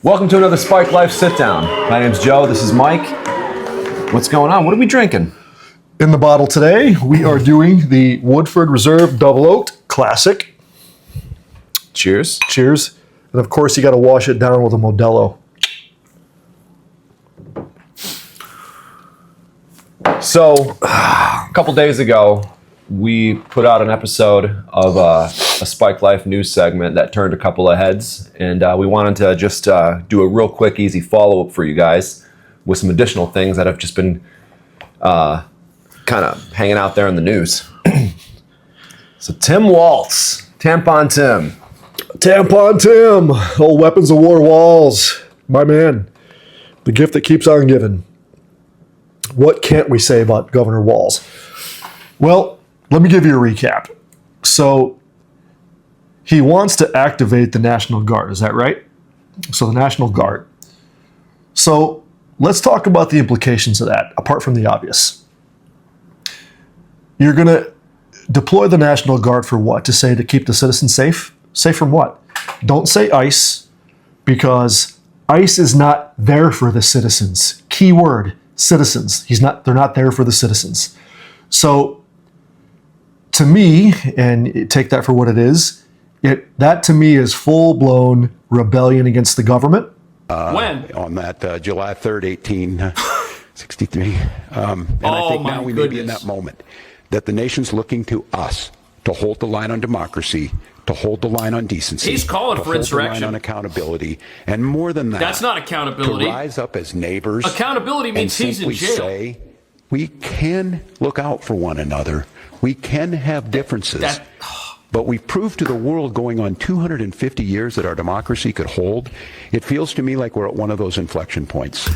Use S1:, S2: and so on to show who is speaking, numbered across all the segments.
S1: Welcome to another Spike Life Sit Down. My name's Joe, this is Mike. What's going on? What are we drinking?
S2: In the bottle today, we are doing the Woodford Reserve Double Oaked Classic.
S1: Cheers.
S2: Cheers. And of course, you got to wash it down with a Modelo.
S1: So, a couple days ago, we put out an episode of a Spike Life news segment that turned a couple of heads, and we wanted to just do a real quick, easy follow-up for you guys with some additional things that have just been kind of hanging out there in the news. So Tim Waltz, Tampon Tim.
S2: Tampon Tim, old weapons of war walls, my man. The gift that keeps on giving. What can't we say about Governor Walz? Well, let me give you a recap. So, he wants to activate the National Guard, is that right? So, the National Guard. So, let's talk about the implications of that, apart from the obvious. You're going to deploy the National Guard for what? To keep the citizens safe? Safe from what? Don't say ICE, because ICE is not there for the citizens. Key word, citizens. They're not there for the citizens. So, to me, and take that for what it is, that to me is full-blown rebellion against the government.
S3: When? On that July 3rd, 1863. And I think now we may be in that moment that the nation's looking to us to hold the line on democracy, to hold the line on decency.
S4: He's calling for insurrection.
S3: Hold the line on accountability, and more than that,
S4: that's not accountability.
S3: To rise up as neighbors.
S4: Accountability means he's in jail.
S3: Say, we can look out for one another. We can have differences. But we've proved to the world going on 250 years that our democracy could hold. It feels to me like we're at one of those inflection points.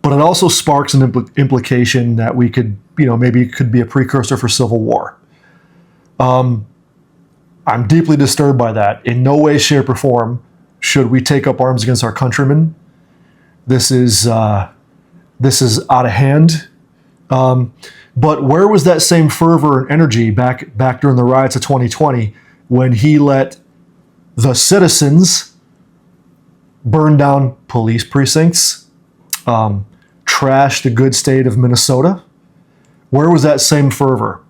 S2: But it also sparks an implication that we could, maybe it could be a precursor for civil war. I'm deeply disturbed by that. In no way, shape, or form should we take up arms against our countrymen. This is out of hand. But where was that same fervor and energy back during the riots of 2020 when he let the citizens burn down police precincts, trash the good state of Minnesota? Where was that same fervor?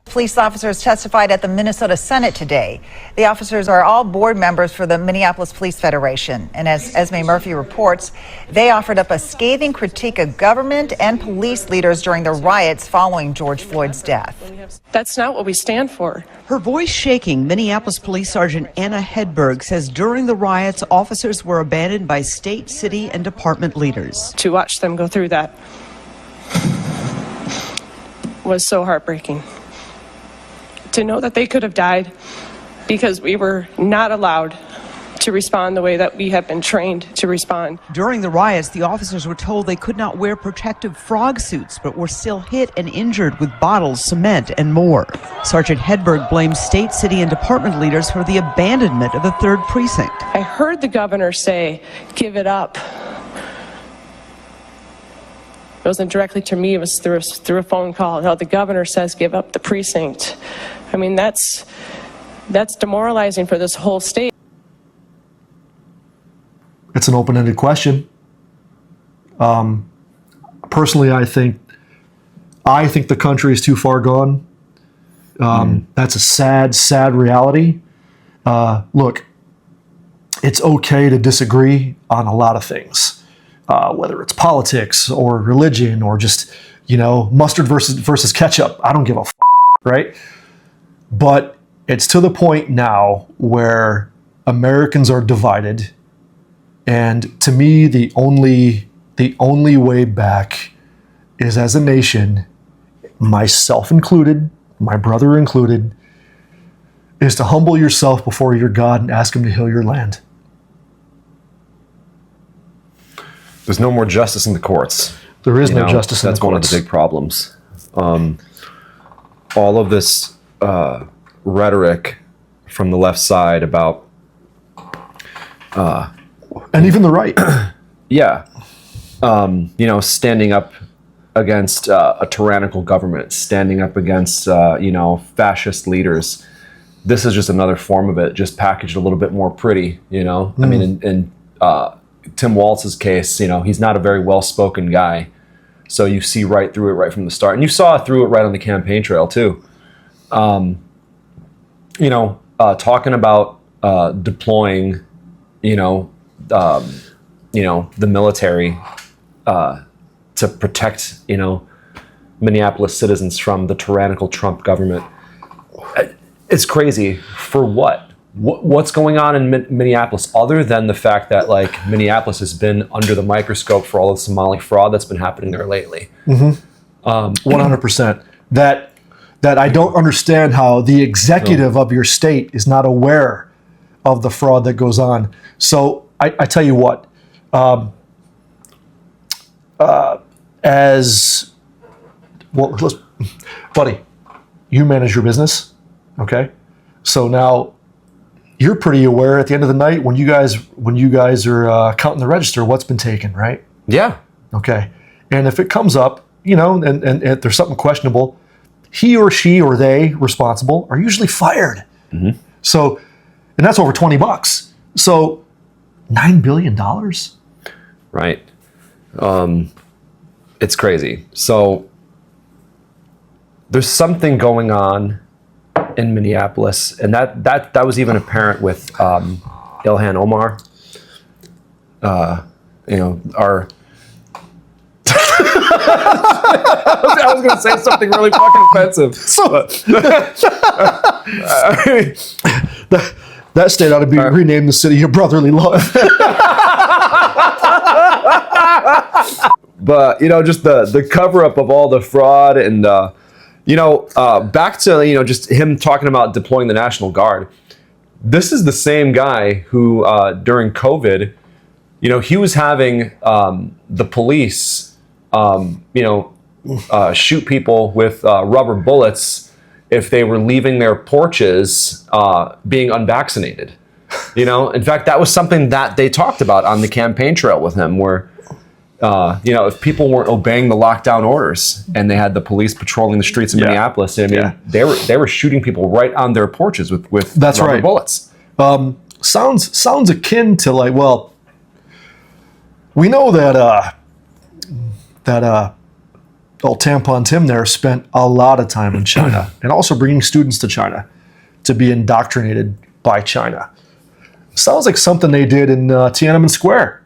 S5: Police officers testified at the Minnesota Senate today. The officers are all board members for the Minneapolis Police Federation. And as Esme Murphy reports, they offered up a scathing critique of government and police leaders during the riots following George Floyd's death.
S6: That's not what we stand for.
S7: Her voice shaking, Minneapolis Police Sergeant Anna Hedberg says during the riots, officers were abandoned by state, city, and department leaders.
S6: To watch them go through that was so heartbreaking. To know that they could have died because we were not allowed to respond the way that we have been trained to respond.
S7: During the riots, the officers were told they could not wear protective frog suits, but were still hit and injured with bottles, cement, and more. Sergeant Hedberg blames state, city, and department leaders for the abandonment of the 3rd Precinct.
S6: I heard the governor say, "Give it up." It wasn't directly to me, it was through a phone call. How the governor says, "Give up the precinct." I mean, that's demoralizing for this whole state.
S2: It's an open-ended question. Personally, I think the country is too far gone. That's a sad reality. Look, it's okay to disagree on a lot of things, whether it's politics or religion or just, mustard versus ketchup. I don't give a f***, right? But it's to the point now where Americans are divided. And to me, the only way back is as a nation, myself included, my brother included, is to humble yourself before your God and ask him to heal your land.
S1: There's no more justice in the courts.
S2: There is no justice in the courts.
S1: That's one of the big problems. All of this rhetoric from the left side about
S2: and even the right.
S1: Yeah. Standing up against a tyrannical government, standing up against, fascist leaders. this is just another form of it, just packaged a little bit more pretty, you know? I mean, in Tim Walz's case, you know, he's not a very well-spoken guy. So you see right through it right from the start. And you saw through it right on the campaign trail, too. You know, talking about deploying, the military to protect, Minneapolis citizens from the tyrannical Trump government. It's crazy. For what? What's going on in Minneapolis other than the fact that, like, Minneapolis has been under the microscope for all the Somali fraud that's been happening there lately?
S2: 100%. That I don't understand how the executive of your state is not aware of the fraud that goes on. So I tell you what, buddy, you manage your business, okay? So now you're pretty aware at the end of the night when you guys are counting the register, what's been taken, right?
S1: Yeah.
S2: Okay. And if it comes up, and if there's something questionable, he or she or they responsible are usually fired.
S1: Mm-hmm.
S2: So, and that's over $20. So, $9 billion.
S1: Right. It's crazy. So there's something going on in Minneapolis, and that was even apparent with Ilhan Omar. Our I was going to say something really fucking offensive.
S2: That state ought to be renamed the city of brotherly love.
S1: But, just the cover-up of all the fraud and, back to, just him talking about deploying the National Guard. This is the same guy who, during COVID, he was having the police, shoot people with rubber bullets if they were leaving their porches being unvaccinated. In fact, that was something that they talked about on the campaign trail with him, where if people weren't obeying the lockdown orders and they had the police patrolling the streets of Minneapolis, they were shooting people right on their porches with
S2: That's
S1: rubber
S2: right.
S1: bullets.
S2: Sounds akin to, like, well, we know that old Tampon Tim there spent a lot of time in China and also bringing students to China to be indoctrinated by China. Sounds like something they did in Tiananmen Square.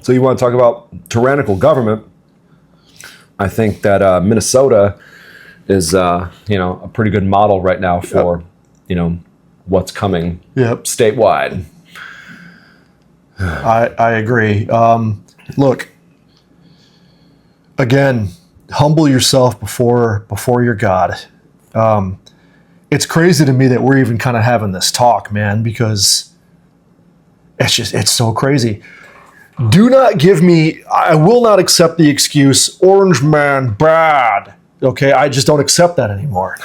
S1: So you want to talk about tyrannical government? I think that Minnesota is, a pretty good model right now for, what's coming statewide.
S2: I agree. Look, again, humble yourself before your God. It's crazy to me that we're even kind of having this talk, man, because it's so crazy. Do not give me, I will not accept the excuse, orange man bad. Okay, I just don't accept that anymore.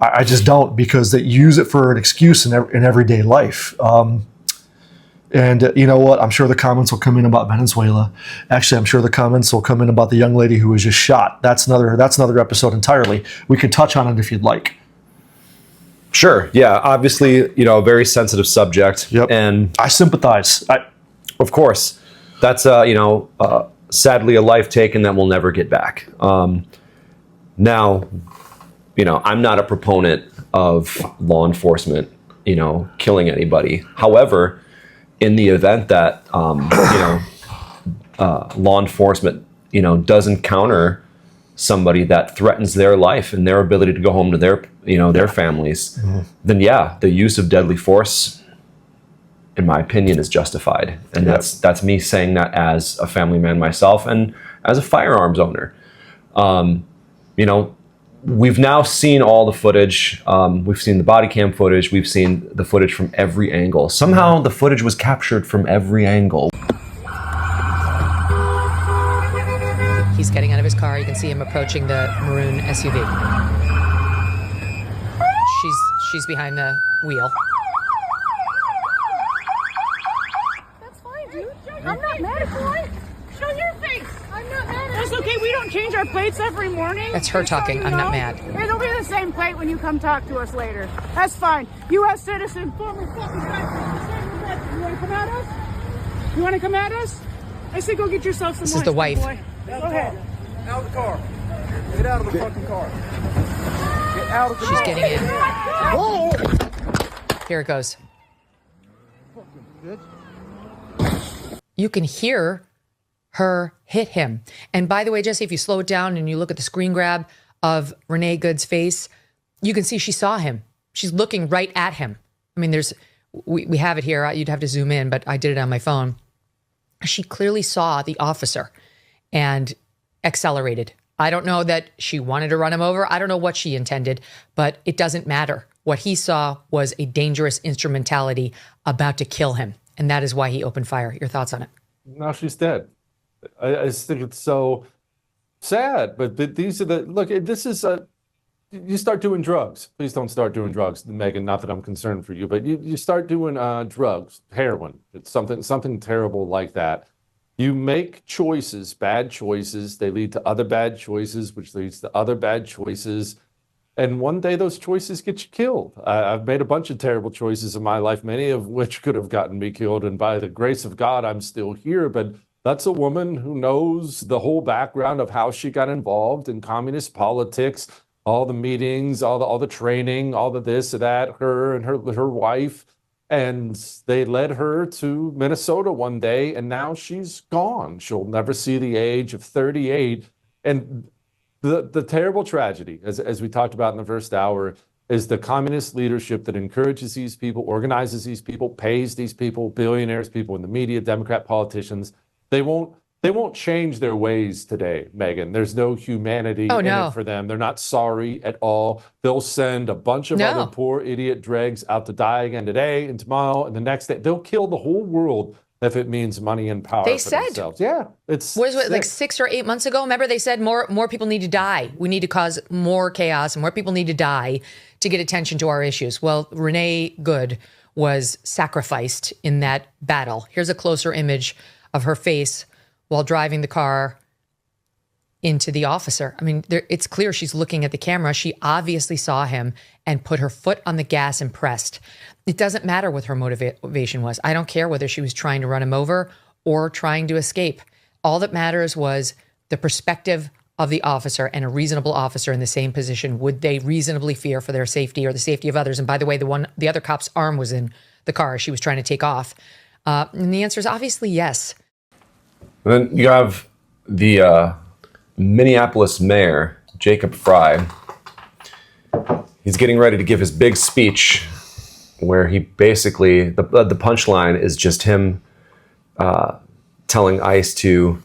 S2: I just don't, because they use it for an excuse in everyday life. And you know what? I'm sure the comments will come in about Venezuela. Actually, I'm sure the comments will come in about the young lady who was just shot. That's another episode entirely. We could touch on it if you'd like.
S1: Sure. Yeah. Obviously, a very sensitive subject.
S2: Yep.
S1: And
S2: I sympathize.
S1: of course, that's sadly a life taken that we'll never get back. Now, I'm not a proponent of law enforcement, killing anybody. However, in the event that law enforcement, does encounter somebody that threatens their life and their ability to go home to their families, then the use of deadly force, in my opinion, is justified. And that's me saying that as a family man myself and as a firearms owner. We've now seen all the footage. We've seen the body cam footage. We've seen the footage from every angle. Somehow the footage was captured from every angle.
S8: He's getting out of his car. You can see him approaching the maroon SUV. She's behind the wheel.
S9: That's fine, dude. I'm not mad at you. Show your face. I'm not mad at you. That's okay. We don't change our plates every morning?
S8: That's her talking. I'm not mad.
S9: It'll be the same plate when you come talk to us later. That's fine. U.S. citizen, former fucking veteran. You want to come at us? You want to come at us? I say go get yourself some
S8: This
S9: lunch,
S8: is the wife.
S9: boy. Go ahead.
S10: Out of the car. Get out of the fucking car. Get out of the
S8: She's
S10: car.
S8: getting in.
S10: Whoa!
S8: Here it goes. You can hear her hit him. And by the way, Jesse, if you slow it down and you look at the screen grab of Renee Good's face, you can see she saw him. She's looking right at him. I mean, we have it here. You'd have to zoom in, but I did it on my phone. She clearly saw the officer and accelerated. I don't know that she wanted to run him over. I don't know what she intended, but it doesn't matter. What he saw was a dangerous instrumentality about to kill him. And that is why he opened fire. Your thoughts on it?
S11: Now she's dead. I just think it's so sad. But these are this is you start doing drugs. Please don't start doing drugs, Megan. Not that I'm concerned for you, but you start doing drugs, heroin. It's something terrible like that. You make choices, bad choices. They lead to other bad choices, which leads to other bad choices. And one day those choices get you killed. I've made a bunch of terrible choices in my life, many of which could have gotten me killed. And by the grace of God, I'm still here. But that's a woman who knows the whole background of how she got involved in communist politics, all the meetings, all the training, all the this or that, her and her wife. And they led her to Minnesota one day, and now she's gone. She'll never see the age of 38. And the terrible tragedy, as we talked about in the first hour, is the communist leadership that encourages these people, organizes these people, pays these people, billionaires, people in the media, Democrat politicians. They won't change their ways today, Megan. There's no humanity in it for them. They're not sorry at all. They'll send a bunch of other poor idiot dregs out to die again today and tomorrow and the next day. They'll kill the whole world if it means money and power for themselves. Yeah, it's
S8: like 6 or 8 months ago? Remember they said more people need to die. We need to cause more chaos and more people need to die to get attention to our issues. Well, Renee Good was sacrificed in that battle. Here's a closer image of her face while driving the car into the officer. I mean, it's clear she's looking at the camera. She obviously saw him and put her foot on the gas and pressed. It doesn't matter what her motivation was. I don't care whether she was trying to run him over or trying to escape. All that matters was the perspective of the officer, and a reasonable officer in the same position. Would they reasonably fear for their safety or the safety of others? And by the way, the other cop's arm was in the car. She was trying to take off. And the answer is obviously yes.
S1: And then you have the Minneapolis mayor, Jacob Fry. He's getting ready to give his big speech where he basically, the punchline is just him telling ICE to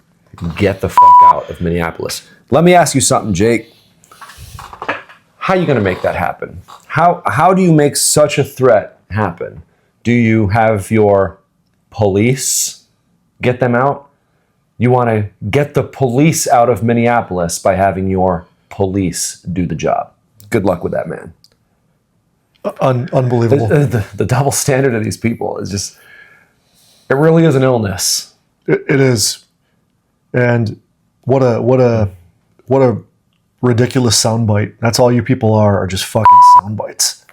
S1: get the fuck out of Minneapolis. Let me ask you something, Jake. How are you going to make that happen? How do you make such a threat happen? Do you have your police get them out? You want to get the police out of Minneapolis by having your police do the job. Good luck with that, man.
S2: Unbelievable.
S1: The double standard of these people is just, it really is an illness.
S2: It is. And what a ridiculous soundbite. That's all you people are just fucking soundbites.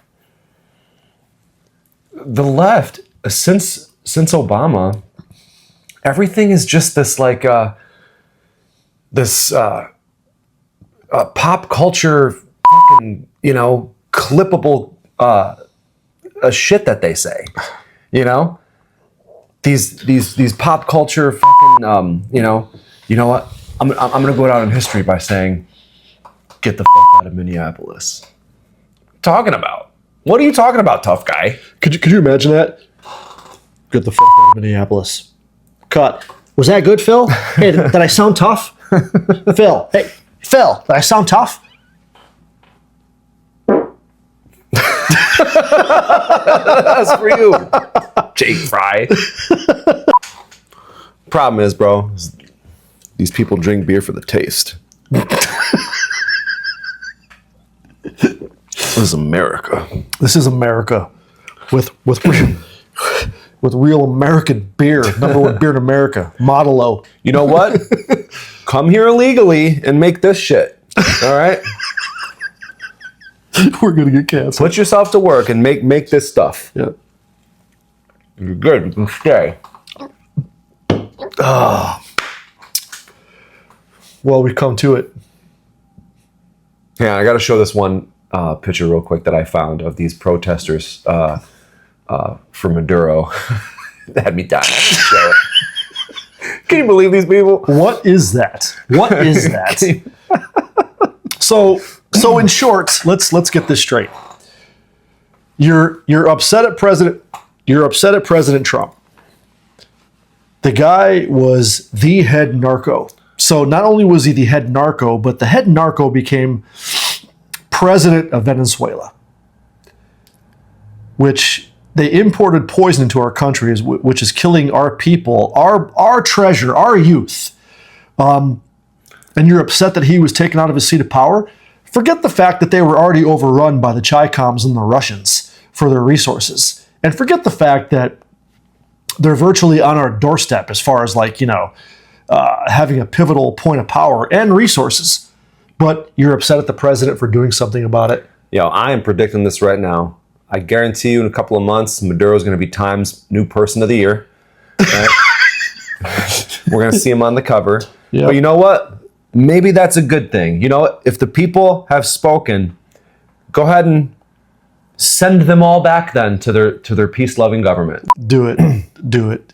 S1: The left, since Obama, everything is just this pop culture fucking, clippable shit that they say. These pop culture fucking you know what? I'm gonna go down in history by saying, get the fuck out of Minneapolis. Talking about? What are you talking about, tough guy?
S2: Could you imagine that? Get the fuck out of Minneapolis. Cut. Was that good, Phil? Hey, did I sound tough? Phil. Hey, Phil, did I sound tough?
S1: That's for you, Jake Fry. Problem is, bro, these people drink beer for the taste. This is America.
S2: This is America with with real American beer, number one beer in America, Modelo.
S1: You know what? Come here illegally and make this shit. All right?
S2: We're gonna get canceled.
S1: Put yourself to work and make this stuff.
S2: Yeah.
S1: You're good. You can stay.
S2: Well, we've come to it.
S1: Yeah, I got to show this one picture real quick that I found of these protesters for Maduro. That had me dying. I have to show it. Can you believe these people?
S2: What is that? What is that? So in short, let's get this straight. You're upset at President Trump. The guy was the head narco. So not only was he the head narco, but the head narco became president of Venezuela, which they imported poison into our country, which is killing our people, our treasure, our youth. And you're upset that he was taken out of his seat of power? Forget the fact that they were already overrun by the Chicom's and the Russians for their resources. And forget the fact that they're virtually on our doorstep as far as having a pivotal point of power and resources. But you're upset at the president for doing something about it.
S1: Yo, I am predicting this right now. I guarantee you in a couple of months, Maduro's going to be Time's new person of the year. Right? We're going to see him on the cover.
S2: Yep.
S1: But you know what? Maybe that's a good thing. You know what? If the people have spoken, go ahead and send them all back then to their peace-loving government.
S2: Do it. Do it.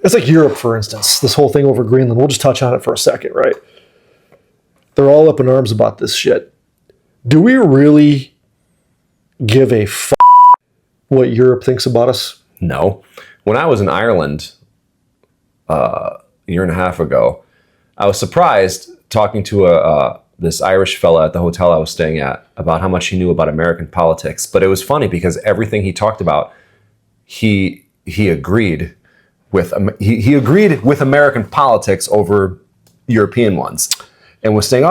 S2: It's like Europe, for instance, this whole thing over Greenland. We'll just touch on it for a second, right? They're all up in arms about this shit. Do we really give a f*** what Europe thinks about us?
S1: No. When I was in Ireland a year and a half ago, I was surprised talking to this Irish fella at the hotel I was staying at about how much he knew about American politics. But it was funny because everything he talked about, he agreed with. He agreed with American politics over European ones, and was saying,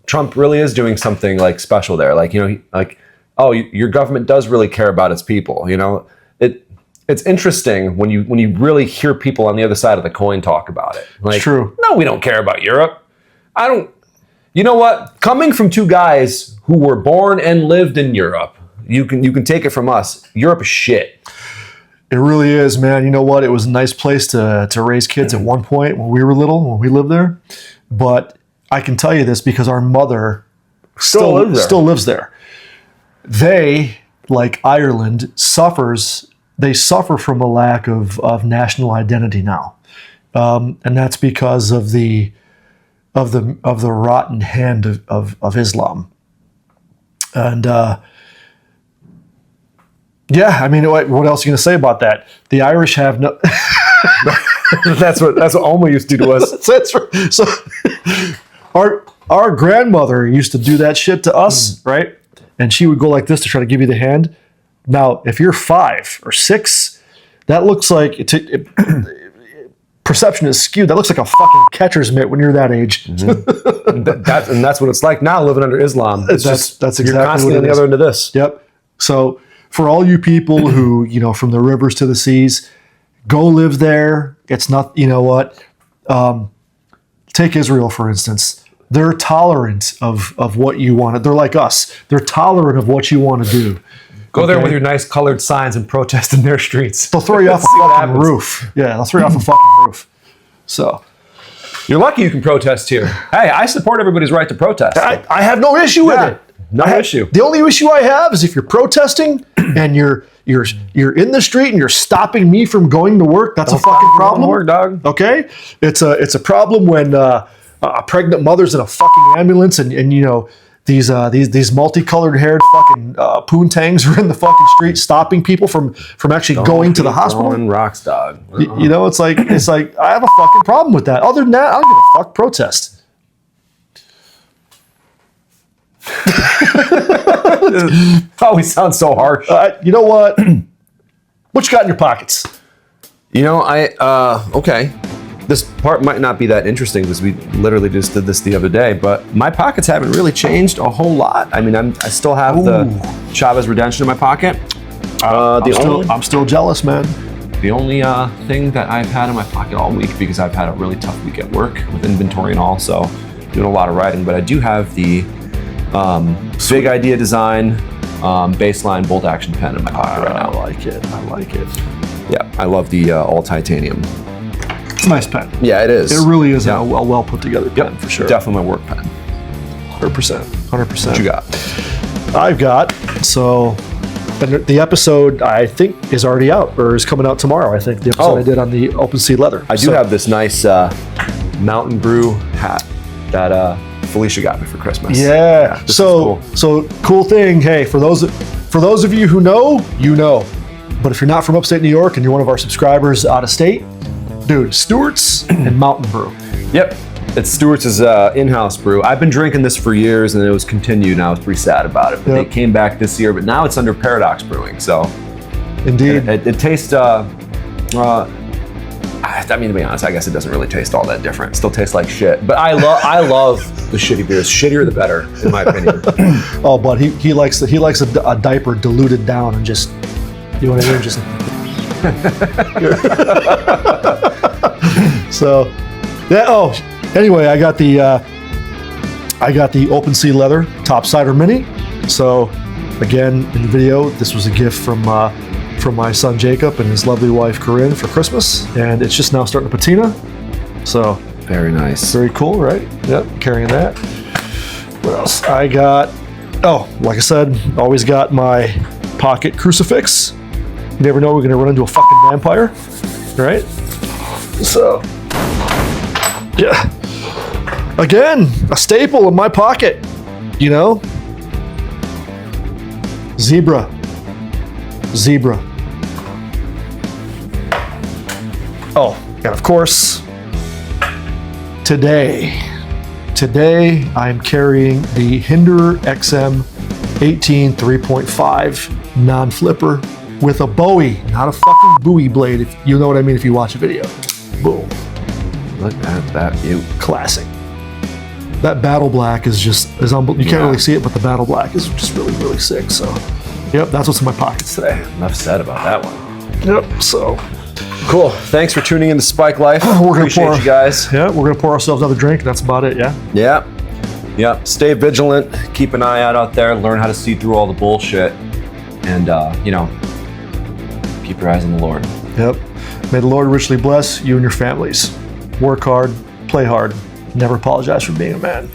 S1: Trump really is doing something like special there. Your government does really care about its people. It's interesting when you really hear people on the other side of the coin talk about it.
S2: It's true.
S1: No, we don't care about Europe. I don't. You know what? Coming from two guys who were born and lived in Europe, you can take it from us. Europe is shit.
S2: It really is, man. You know what? It was a nice place to raise kids at one point when we were little, when we lived there. But I can tell you this because our mother still lives there. They, like Ireland, they suffer from a lack of national identity now. And that's because of the rotten hand of Islam. And what else are you going to say about that? The Irish have no.
S1: That's what Oma used to do to us.
S2: That's right. So our grandmother used to do that shit to us, right? And she would go like this to try to give you the hand. Now, if you're 5 or 6, that looks like perception is skewed. That looks like a fucking catcher's mitt when you're that age.
S1: Mm-hmm. That's what it's like now living under Islam.
S2: That's exactly
S1: you're constantly
S2: what
S1: on the other end of this.
S2: Yep. So for all you people who, from the rivers to the seas, go live there. It's not, you know what? Take Israel, for instance. They're tolerant of what you want. They're like us. They're tolerant of what you want to do.
S1: Go there with your nice colored signs and protest in their streets.
S2: They'll throw you off a fucking roof. Yeah, they'll throw you off a fucking roof. So
S1: you're lucky you can protest here. Hey, I support everybody's right to protest.
S2: I have no issue with it.
S1: No issue.
S2: The only issue I have is if you're protesting and you're in the street and you're stopping me from going to work. That's a fucking problem.
S1: Work, dog.
S2: Okay, it's a problem when a pregnant mother's in a fucking ambulance and these multicolored haired fucking poontangs are in the fucking street stopping people from actually going to the hospital.
S1: Throwing rocks, dog.
S2: It's like I have a fucking problem with that. Other than that, I don't give a fuck. Protest.
S1: Always sounds so harsh.
S2: You know what? What you got in your pockets?
S1: Okay. this part might not be that interesting because we literally just did this the other day, but my pockets haven't really changed a whole lot. I mean, I still have the Chavez Redemption in my pocket.
S2: I'm still jealous, man.
S1: The only thing that I've had in my pocket all week, because I've had a really tough week at work with inventory and all, so doing a lot of writing, but I do have the Big Idea Design baseline bolt action pen in my pocket right now.
S2: I like it. I like it.
S1: Yeah, I love the all titanium.
S2: It's a nice pen.
S1: Yeah, it is.
S2: It really is a well put together pen for sure.
S1: Definitely my work pen.
S2: 100%. 100%.
S1: What you got?
S2: I've got, so the episode I think is already out or is coming out tomorrow. I think the episode I did on the Open Sea leather.
S1: I do have this nice Mountain Brew hat that Felicia got me for Christmas.
S2: Yeah.
S1: This
S2: So
S1: is cool.
S2: cool thing. Hey, for those of you who know, you know. But if you're not from upstate New York and you're one of our subscribers out of state, dude, Stewart's and Mountain Brew.
S1: Yep. It's Stewart's in-house brew. I've been drinking this for years and it was continued and I was pretty sad about it. But they came back this year, but now it's under Paradox Brewing. So
S2: indeed.
S1: It tastes I mean, to be honest, I guess it doesn't really taste all that different. It still tastes like shit. But I love the shitty beers. Shittier the better, in my opinion.
S2: Oh, but he likes a diaper diluted down and just, you know what I mean? Just so yeah. Oh, anyway, I got the Open Sea leather top cider mini. So again, in the video, this was a gift from my son Jacob and his lovely wife Corinne for Christmas, and it's just now starting to patina. So
S1: very nice,
S2: very cool, right? Yep, carrying that. What else? I got, like I said, always got my pocket crucifix. You never know, we're gonna run into a fucking vampire, right? So, yeah. Again, a staple in my pocket, you know? Zebra. Oh, and of course, today I'm carrying the Hinder XM 18 3.5 non-flipper with a Bowie, not a fucking buoy blade, if you know what I mean if you watch a video. Boom.
S1: Look at that view.
S2: Classic. That battle black is just, you can't really see it, but the battle black is just really, really sick. So, yep, that's what's in my pockets today.
S1: Enough said about that one.
S2: Yep, so.
S1: Cool. Thanks for tuning in to Spike Life. Appreciate you guys.
S2: Yeah, we're going to pour ourselves another drink. That's about it, yeah?
S1: Yeah. Yep. Stay vigilant. Keep an eye out there. Learn how to see through all the bullshit. And, keep your eyes on the Lord.
S2: Yep. May the Lord richly bless you and your families. Work hard, play hard, never apologize for being a man.